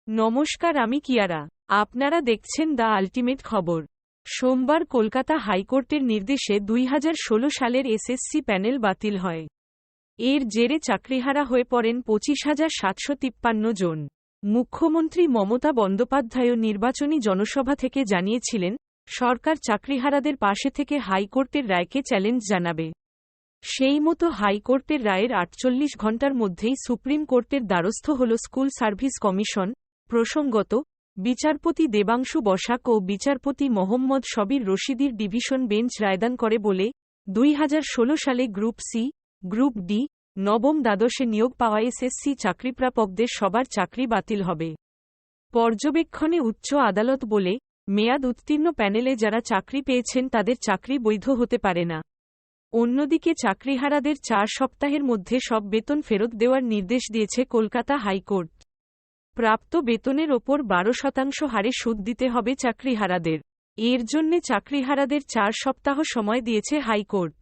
নমস্কার, আমি কিয়ারা। আপনারা দেখছেন দ্য আল্টিমেট খবর। সোমবার কলকাতা হাইকোর্টের নির্দেশে 2016 সালের এসএসসি প্যানেল বাতিল হয়। এর জেরে চাকরিহারা হয়ে পড়েন 25,753 জন। মুখ্যমন্ত্রী মমতা বন্দ্যোপাধ্যায়ও নির্বাচনী জনসভা থেকে জানিয়েছিলেন, সরকার চাকরিহারাদের পাশে থেকে হাইকোর্টের রায়কে চ্যালেঞ্জ জানাবে। সেই মতো হাইকোর্টের রায়ের 48 ঘণ্টার মধ্যেই সুপ্রিম কোর্টের দ্বারস্থ হল স্কুল সার্ভিস কমিশন। প্রসঙ্গত, বিচারপতি দেবাংশু বসাক ও বিচারপতি মোহাম্মদ শবির রশিদির ডিভিশন বেঞ্চ রায়দান করে বলে 2016 সালে গ্রুপ সি, গ্রুপ ডি, নবম দ্বাদশে নিয়োগ পাওয়া এসএসসি চাকরিপ্রাপকদের সবার চাকরি বাতিল হবে। পর্যবেক্ষণে উচ্চ আদালত বলে, মেয়াদ উত্তীর্ণ প্যানেলে যারা চাকরি পেয়েছেন তাদের চাকরি বৈধ হতে পারে না। অন্যদিকে চাকরিহারাদের 4 সপ্তাহের মধ্যে সব বেতন ফেরত দেওয়ার নির্দেশ দিয়েছে কলকাতা হাইকোর্ট। প্রাপ্ত বেতনের ওপর 12% হারে সুদ দিতে হবে চাকরিহারাদের। এর জন্যে চাকরিহারাদের 4 সপ্তাহ সময় দিয়েছে হাইকোর্ট।